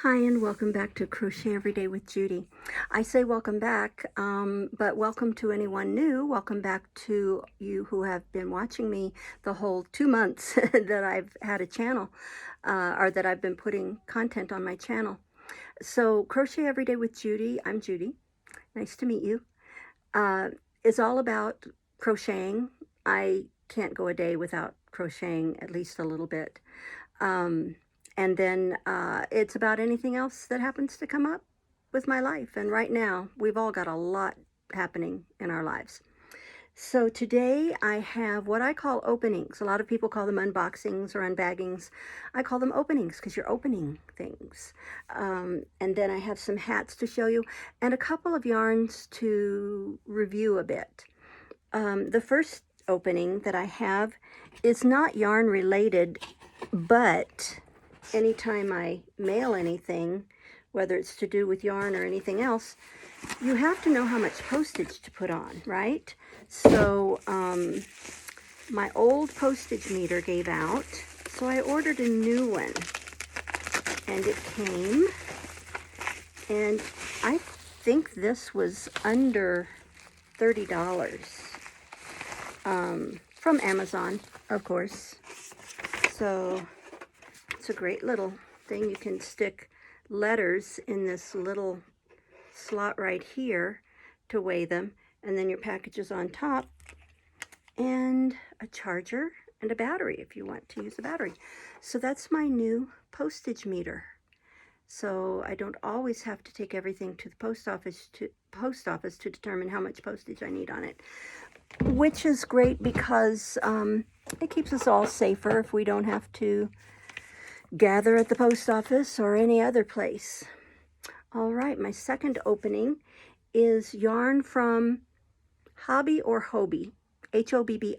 Hi, and welcome back to Crochet Every Day with Judy. I say welcome back, but welcome to anyone new. Welcome back to you who have been watching me the whole 2 months that I've had a channel, or that I've been putting content on my channel. So Crochet Every Day with Judy, I'm Judy. Nice to meet you. It's all about crocheting. I can't go a day without crocheting at least a little bit. And then it's about anything else that happens to come up with my life. And right now, we've all got a lot happening in our lives. So today I have what I call openings. A lot of people call them unboxings or unbaggings. I call them openings because you're opening things. And then I have some hats to show you and a couple of yarns to review a bit. The first opening that I have is not yarn related, but anytime I mail anything, whether it's to do with yarn or anything else, you have to know how much postage to put on, right? So my old postage meter gave out, so I ordered a new one, and it came, and I think this was under $30 from Amazon, of course. So it's a great little thing. You can stick letters in this little slot right here to weigh them, and then your package is on top, and a charger and a battery if you want to use a battery. So that's my new postage meter. So I don't always have to take everything to the post office to determine how much postage I need on it, which is great because it keeps us all safer if we don't have to gather at the post office or any other place. All right, my second opening is yarn from Hobby or Hobby, Hobbii.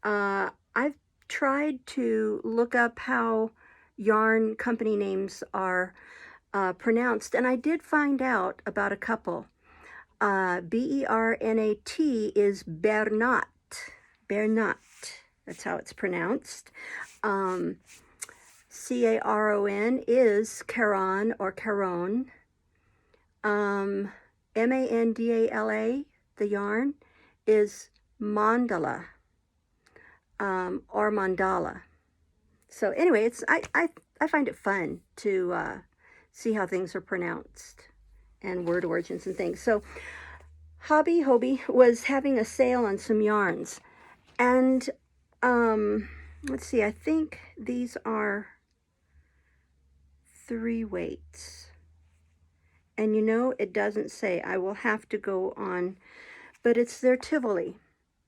I've tried to look up how yarn company names are pronounced, and I did find out about a couple. Bernat is Bernat. Bernat, that's how it's pronounced. Caron is Caron or Caron. Mandala, the yarn, is Mandala, or Mandala. So anyway, I find it fun to see how things are pronounced and word origins and things. So Hobby was having a sale on some yarns, and let's see, I think these are 3 weights. And you know, it doesn't say. I will have to go on, but it's their Tivoli.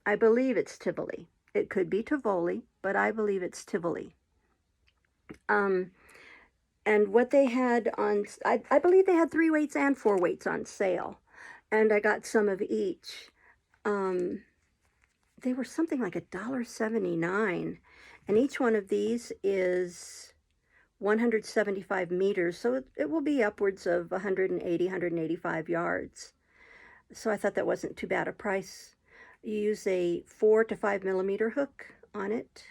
I believe it's Tivoli. It could be Tivoli, but I believe it's Tivoli. And what they had on, I believe they had 3 weights and 4 weights on sale. And I got some of each. They were something like $1.79. And each one of these is 175 meters, so it will be upwards of 180, 185 yards. So I thought that wasn't too bad a price. You use a 4 to 5 millimeter hook on it,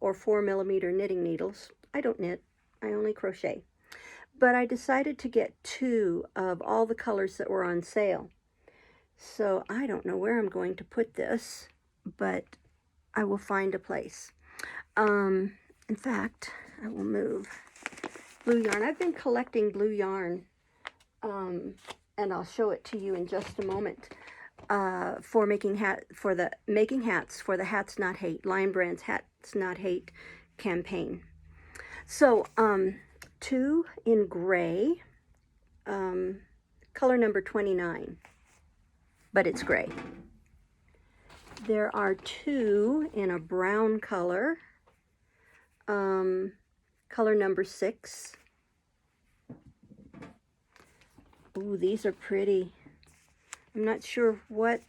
or 4 millimeter knitting needles. I don't knit, I only crochet. But I decided to get 2 of all the colors that were on sale. So I don't know where I'm going to put this, but I will find a place. In fact, I will move blue yarn. I've been collecting blue yarn, and I'll show it to you in just a moment, for making hats for the Hats Not Hate, Lion Brand's Hats Not Hate campaign. So 2 in gray, color number 29, but it's gray. There are 2 in a brown color, color number 6. Ooh, these are pretty. I'm not sure what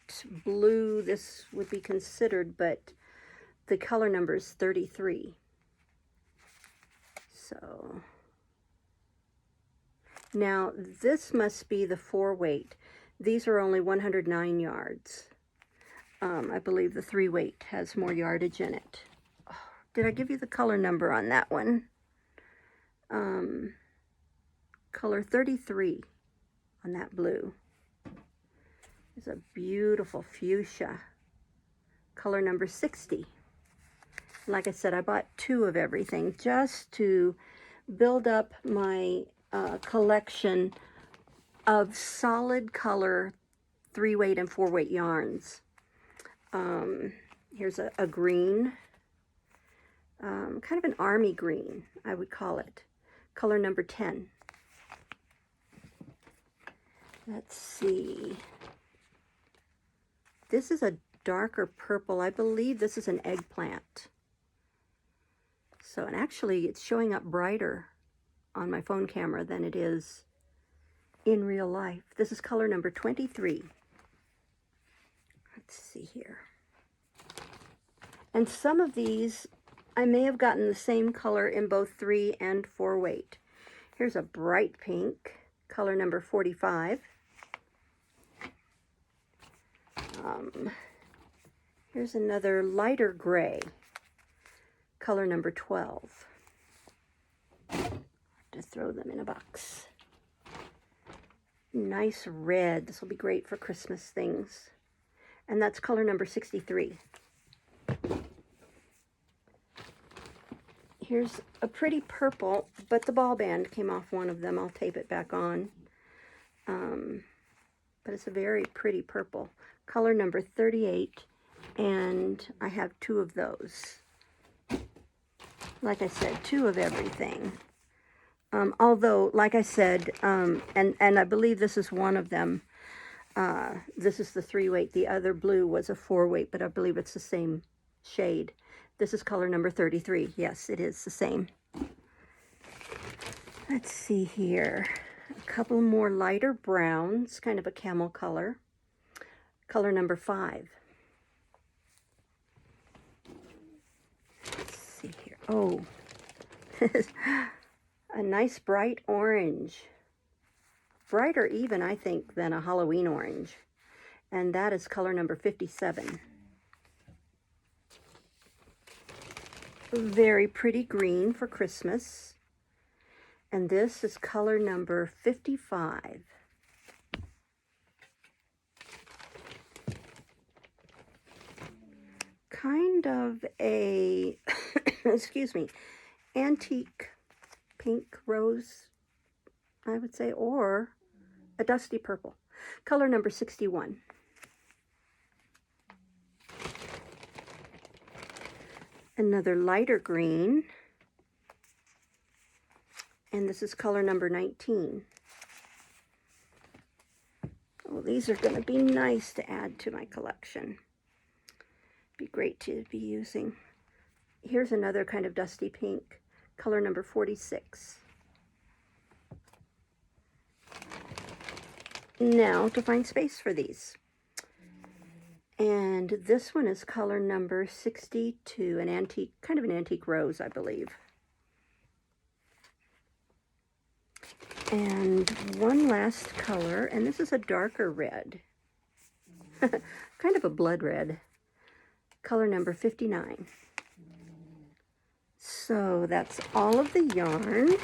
blue this would be considered, but the color number is 33. So now this must be the 4 weight. These are only 109 yards. I believe the 3 weight has more yardage in it. Did I give you the color number on that one? color 33 on that blue. It's a beautiful fuchsia, color number 60. Like I said, I bought 2 of everything just to build up my collection of solid color 3-weight and 4-weight yarns. Here's a green, kind of an army green, I would call it, color number 10. Let's see. This is a darker purple. I believe this is an eggplant. So, and actually it's showing up brighter on my phone camera than it is in real life. This is color number 23. Let's see here. And some of these, I may have gotten the same color in both 3 and 4-weight. Here's a bright pink, color number 45. Here's another lighter gray, color number 12. To throw them in a box. Nice red. This will be great for Christmas things. And that's color number 63. Here's a pretty purple, but the ball band came off one of them. I'll tape it back on. But it's a very pretty purple. Color number 38, and I have 2 of those. Like I said, 2 of everything. Although, like I said, and I believe this is one of them. This is the 3-weight. The other blue was a 4-weight, but I believe it's the same shade. This is color number 33. Yes, it is the same. Let's see here. A couple more lighter browns, kind of a camel color. Color number 5. Let's see here. Oh, a nice bright orange. Brighter even, I think, than a Halloween orange. And that is color number 57. Very pretty green for Christmas. And this is color number 55. Kind of a, excuse me, antique pink rose, I would say, or a dusty purple. Color number 61. Another lighter green. And this is color number 19. Oh, these are going to be nice to add to my collection. Be great to be using. Here's another kind of dusty pink, color number 46. Now to find space for these. And this one is color number 62, an antique, kind of an antique rose, I believe. And one last color, and this is a darker red. Kind of a blood red. Color number 59. So that's all of the yarn.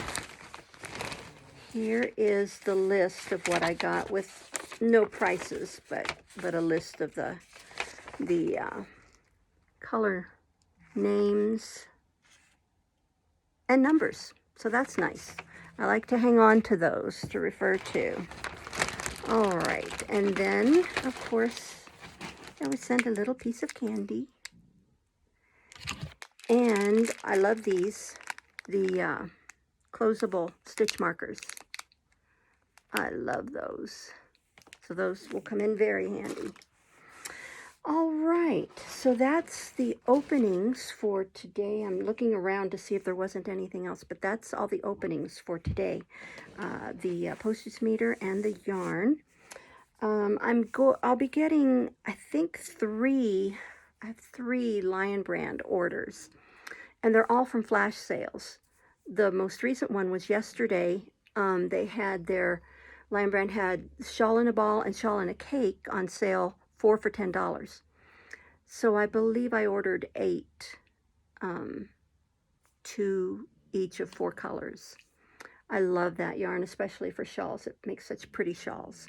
Here is the list of what I got with no prices, but a list of the color names and numbers. So that's nice. I like to hang on to those to refer to. All right, and then of course I would send a little piece of candy. And I love these, the closable stitch markers. I love those. So those will come in very handy. All right, so that's the openings for today. I'm looking around to see if there wasn't anything else, but that's all the openings for today. The postage meter and the yarn. I'll be getting, I think, I have 3 Lion Brand orders, and they're all from flash sales. The most recent one was yesterday. They had Lion Brand had Shawl in a Ball and Shawl in a Cake on sale, 4 for $10. So I believe I ordered 8, 2 each of 4 colors. I love that yarn, especially for shawls. It makes such pretty shawls.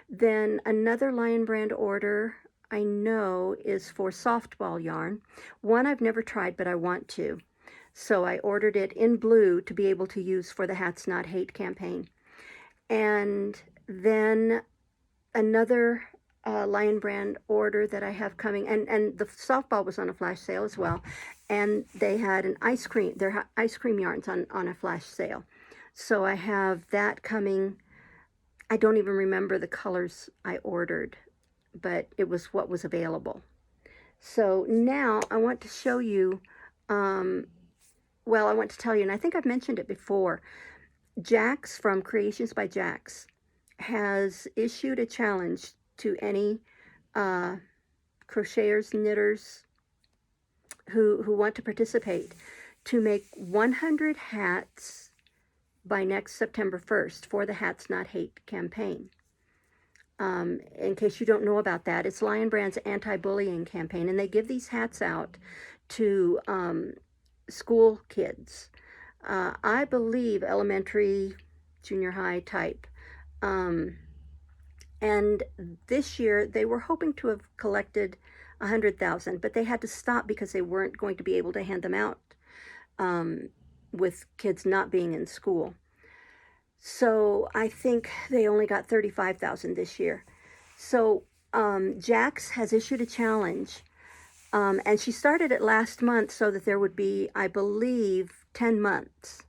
Then another Lion Brand order I know is for softball yarn. One I've never tried, but I want to. So I ordered it in blue to be able to use for the Hats Not Hate campaign. And then another Lion Brand order that I have coming, and the softball was on a flash sale as well, and they had an ice cream, their ice cream yarns on a flash sale. So I have that coming. I don't even remember the colors I ordered, but it was what was available. So now I want to show you, well, I want to tell you, and I think I've mentioned it before, Jax from Creations by Jax has issued a challenge to any crocheters, knitters who want to participate to make 100 hats by next September 1st for the Hats Not Hate campaign. In case you don't know about that, it's Lion Brand's anti-bullying campaign, and they give these hats out to school kids. I believe elementary, junior high type. And this year they were hoping to have collected 100,000, but they had to stop because they weren't going to be able to hand them out with kids not being in school. So I think they only got 35,000 this year. So Jax has issued a challenge, and she started it last month so that there would be, I believe, 10 months.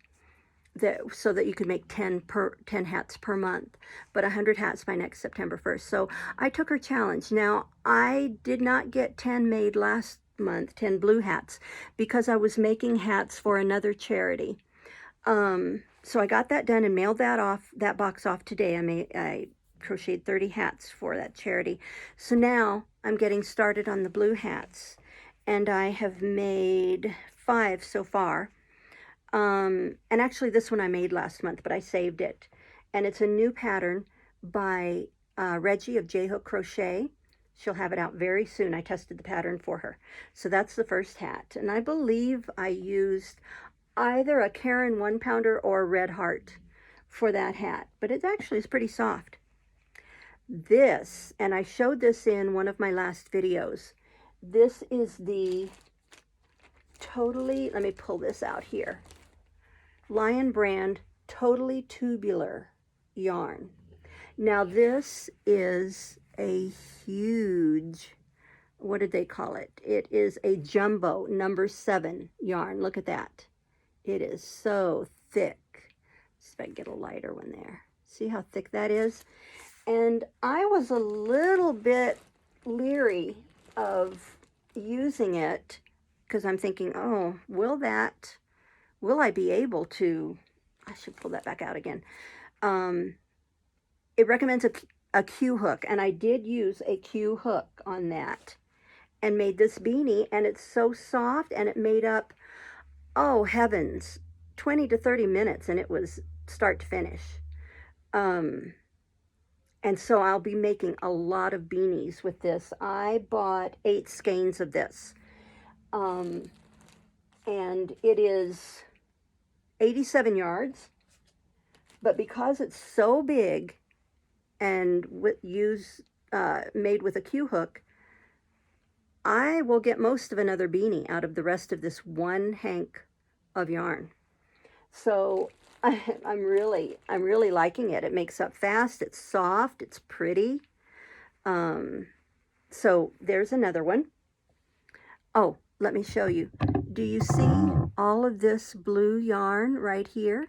So that you could make 10 hats per month, but 100 hats by next September 1st. So I took her challenge. Now, I did not get 10 made last month, 10 blue hats, because I was making hats for another charity. So I got that done and mailed that box off today. I crocheted 30 hats for that charity. So now I'm getting started on the blue hats, and I have made 5 so far. And actually this one I made last month, but I saved it. And it's a new pattern by Reggie of J Hook Crochet. She'll have it out very soon. I tested the pattern for her. So that's the first hat. And I believe I used either a Karen 1-pounder or a Red Heart for that hat. But it actually is pretty soft. This, and I showed this in one of my last videos, this is the totally, let me pull this out here, Lion Brand Totally Tubular yarn. Now this is a huge, what did they call it? It is a jumbo number 7 yarn. Look at that. It is so thick. Let's see if I can get a lighter one there. See how thick that is? And I was a little bit leery of using it because I'm thinking, oh, will I be able to, I should pull that back out again. It recommends a Q hook, and I did use a Q hook on that and made this beanie, and it's so soft, and it made up, oh heavens, 20 to 30 minutes, and it was start to finish. And so I'll be making a lot of beanies with this. I bought 8 skeins of this. And it is 87 yards. But because it's so big and made with a Q hook, I will get most of another beanie out of the rest of this one hank of yarn. So I'm really liking it. It makes up fast, it's soft, it's pretty. So there's another one. Oh, let me show you. Do you see all of this blue yarn right here?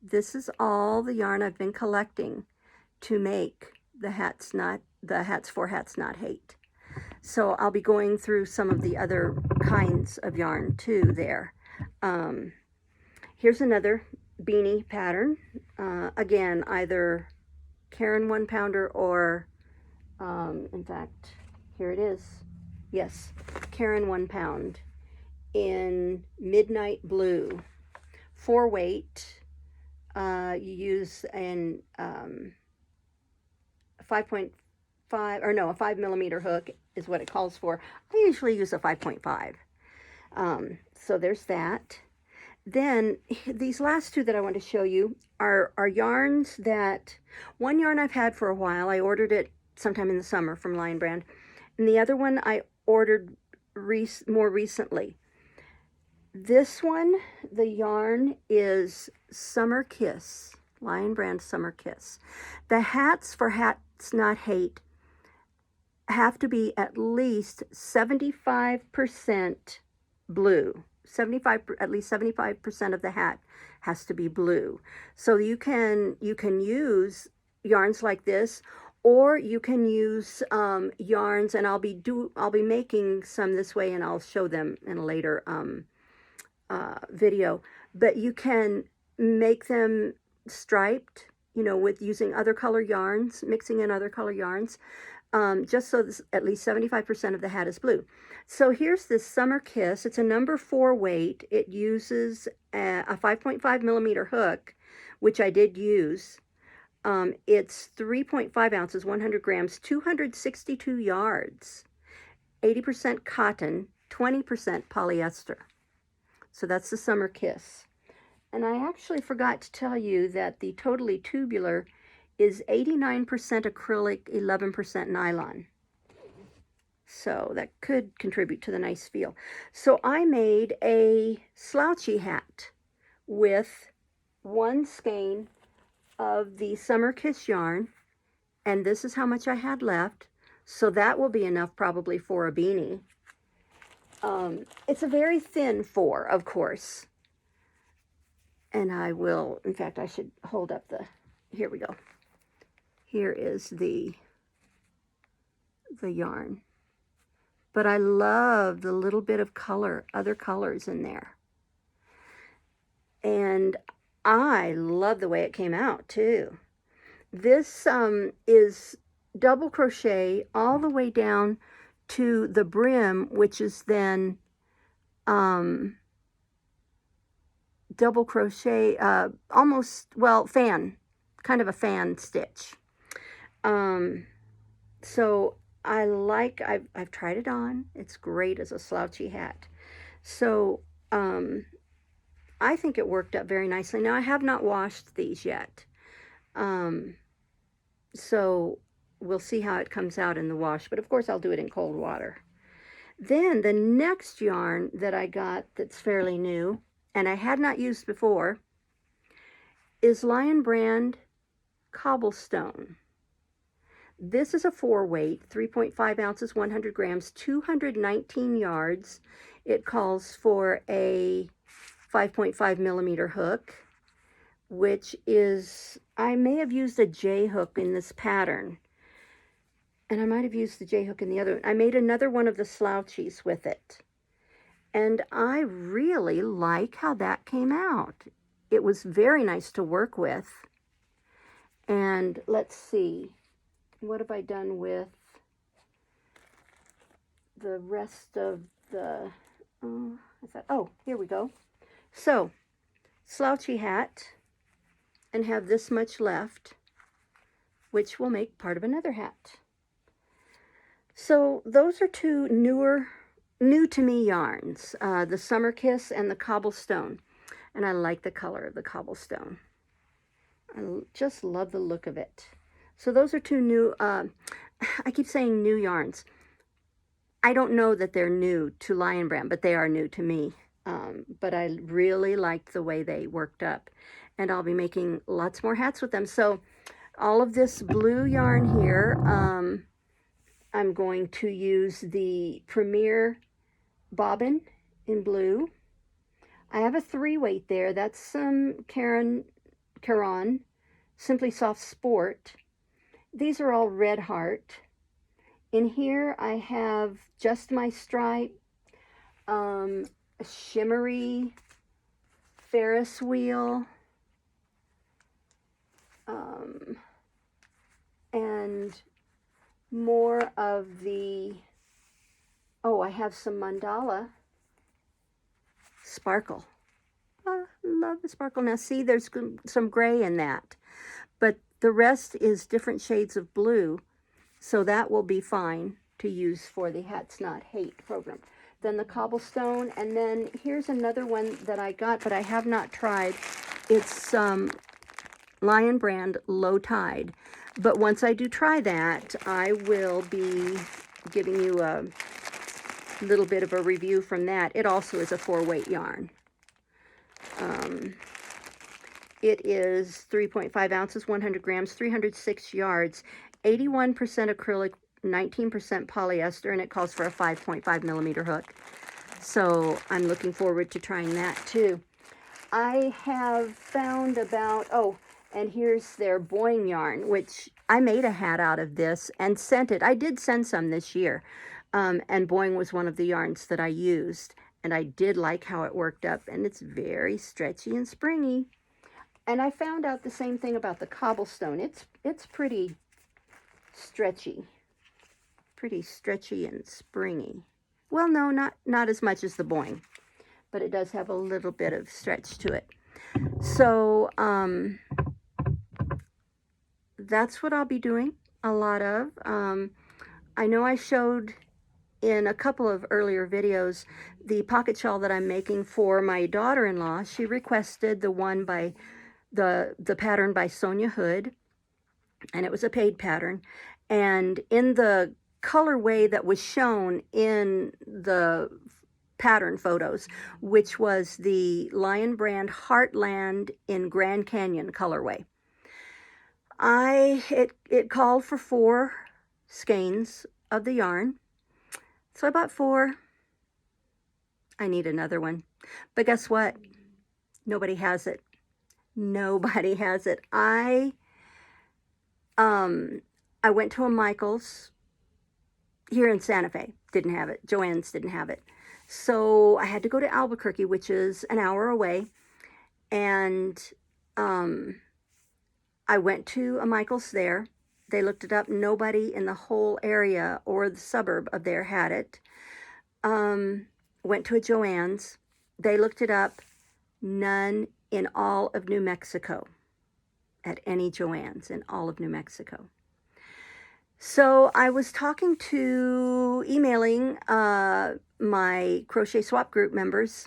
This is all the yarn I've been collecting to make the Hats for Hats Not Hate. So I'll be going through some of the other kinds of yarn too there. Here's another beanie pattern. Again, either Karen 1-pounder or, in fact, here it is. Yes, Karen 1-pound in Midnight Blue. 4-weight. You use a 5mm hook is what it calls for. I usually use a 5.5. So there's that. Then these last two that I want to show you are yarns that, one yarn I've had for a while. I ordered it sometime in the summer from Lion Brand. And the other one I ordered more recently. This one, the yarn is Summer Kiss, Lion Brand Summer Kiss. The hats for Hats Not Hate have to be at least 75% blue. At least 75% of the hat has to be blue. So you can use yarns like this, or you can use yarns, and I'll be making some this way, and I'll show them in a later video. But you can make them striped, you know, with using other color yarns, mixing in other color yarns, just so at least 75% of the hat is blue. So here's this Summer Kiss. It's a number 4 weight. It uses a 5.5 millimeter hook, which I did use. It's 3.5 ounces, 100 grams, 262 yards, 80% cotton, 20% polyester. So that's the Summer Kiss. And I actually forgot to tell you that the Totally Tubular is 89% acrylic, 11% nylon. So that could contribute to the nice feel. So I made a slouchy hat with 1 skein of the Summer Kiss yarn, and this is how much I had left. So that will be enough probably for a beanie. It's a very thin 4, of course. And I will, in fact, I should hold up here we go. Here is the yarn. But I love the little bit of color, other colors in there. And I love the way it came out too. This is double crochet all the way down to the brim, which is then double crochet, almost, well, fan, kind of a fan stitch. So I've tried it on. It's great as a slouchy hat. So I think it worked up very nicely. Now I have not washed these yet. So we'll see how it comes out in the wash, but of course I'll do it in cold water. Then the next yarn that I got that's fairly new, and I had not used before, is Lion Brand Cobblestone. This is a 4 weight, 3.5 ounces, 100 grams, 219 yards. It calls for a 5.5 millimeter hook, which is, I may have used a J hook in this pattern, and I might have used the J hook in the other one. I made another one of the slouchies with it, and I really like how that came out. It was very nice to work with. And let's see, what have I done with the rest of the, oh, here we go. So, slouchy hat, and have this much left, which will make part of another hat. So those are 2 new to me yarns, the Summer Kiss and the Cobblestone. And I like the color of the Cobblestone. I just love the look of it. So those are 2 new, I keep saying new yarns. I don't know that they're new to Lion Brand, but they are new to me. But I really liked the way they worked up. And I'll be making lots more hats with them. So all of this blue yarn here, I'm going to use the Premier bobbin in blue. I have a 3 weight there. That's some Caron Simply Soft Sport. These are all Red Heart. In here I have Just My Stripe, a shimmery Ferris wheel, and more of the, oh, I have some mandala sparkle. I love the sparkle. Now see, there's some gray in that, but the rest is different shades of blue, so that will be fine to use for the Hats Not Hate program. than the cobblestone. And then here's another one that I got, but I have not tried. It's Lion Brand Low Tide. But once I do try that, I will be giving you a little bit of a review from that. It also is a 4-weight yarn. It is 3.5 ounces, 100 grams, 306 yards, 81% acrylic, 19% polyester, and it calls for a 5.5 millimeter hook. So I'm looking forward to trying that too. I have found about, oh, and here's their Boing yarn, which I made a hat out of this and sent it. I did send some this year, and Boing was one of the yarns that I used, and I did like how it worked up, and it's very stretchy and springy. And I found out the same thing about the cobblestone. It's pretty stretchy and springy. Well, no, not as much as the Boing, but it does have a little bit of stretch to it. So that's what I'll be doing a lot of. I know I showed in a couple of earlier videos the pocket shawl that I'm making for my daughter-in-law. She requested the one by the pattern by Sonia Hood, and it was a paid pattern. And in the colorway that was shown in the pattern photos, which was the Lion Brand Heartland in Grand Canyon colorway, it called for 4 skeins of the yarn. So I bought 4. I need another one. But guess what? Nobody has it. Nobody has it. I went to a Michael's here in Santa Fe. Didn't have it. Joann's didn't have it. So I had to go to Albuquerque, which is an hour away. And I went to a Michael's there. They looked it up. Nobody in the whole area or the suburb of there had it. Went to a Joann's. They looked it up. None in all of New Mexico, at any Joann's in all of New Mexico. So I was emailing my crochet swap group members,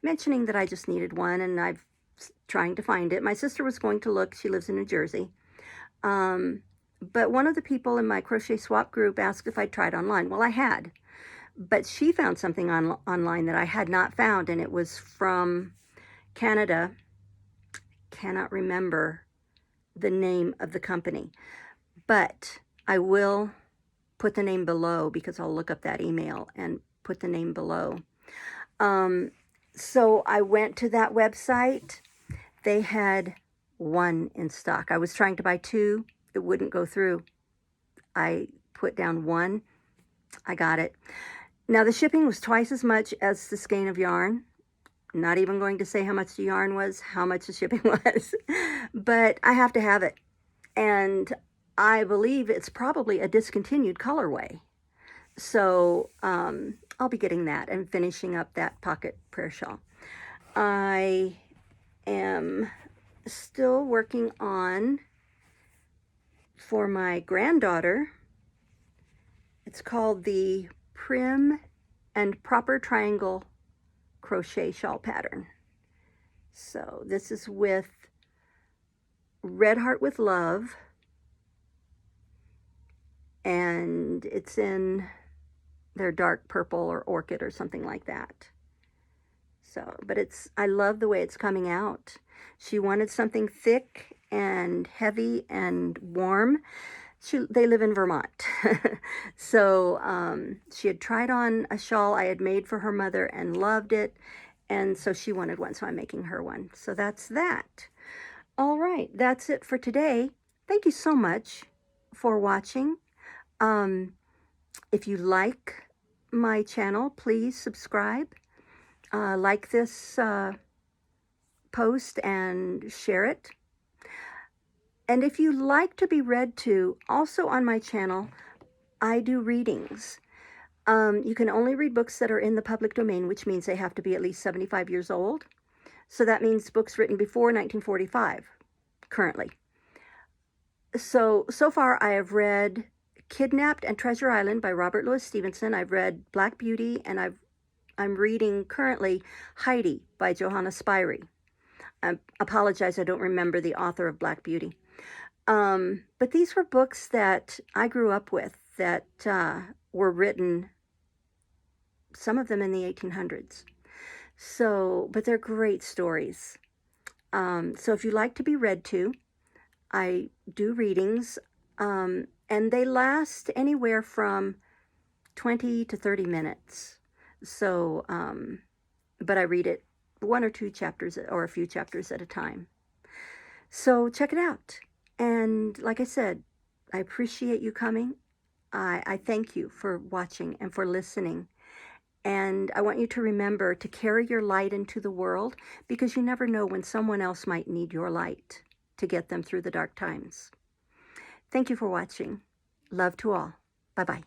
mentioning that I just needed one, and I'm trying to find it. My sister was going to look. She lives in New Jersey. But one of the people in my crochet swap group asked if I tried online. Well, I had, but she found something online that I had not found, and it was from Canada. Cannot remember the name of the company, but I will put the name below because I'll look up that email and put the name below. So I went to that website. They had 1 in stock. I was trying to buy 2. It wouldn't go through. I put down 1. I got it. Now the shipping was twice as much as the skein of yarn. Not even going to say how much the yarn was, how much the shipping was, but I have to have it. And I believe it's probably a discontinued colorway. So I'll be getting that and finishing up that pocket prayer shawl. I am still working on, for my granddaughter, it's called the Prim and Proper Triangle crochet shawl pattern. So this is with Red Heart with Love, and it's in their dark purple or orchid or something like that. So, but I love the way it's coming out. She wanted something thick and heavy and warm. They live in Vermont. So she had tried on a shawl I had made for her mother and loved it. And so she wanted one, so I'm making her one. So that's that. All right, that's it for today. Thank you so much for watching. If you like my channel, please subscribe. Like this post and share it. And if you like to be read to, also on my channel, I do readings. You can only read books that are in the public domain, which means they have to be at least 75 years old. So that means books written before 1945, currently. So far I have read Kidnapped and Treasure Island by Robert Louis Stevenson. I've read Black Beauty, and I've I'm reading currently Heidi by Johanna Spyri. I apologize, I don't remember the author of Black Beauty. But these were books that I grew up with that were written, some of them in the 1800s. So, but they're great stories. So if you like to be read to, I do readings, and they last anywhere from 20 to 30 minutes. So, but I read it one or two chapters or a few chapters at a time. So check it out. And like I said, I appreciate you coming. I thank you for watching and for listening. And I want you to remember to carry your light into the world, because you never know when someone else might need your light to get them through the dark times. Thank you for watching. Love to all. Bye-bye.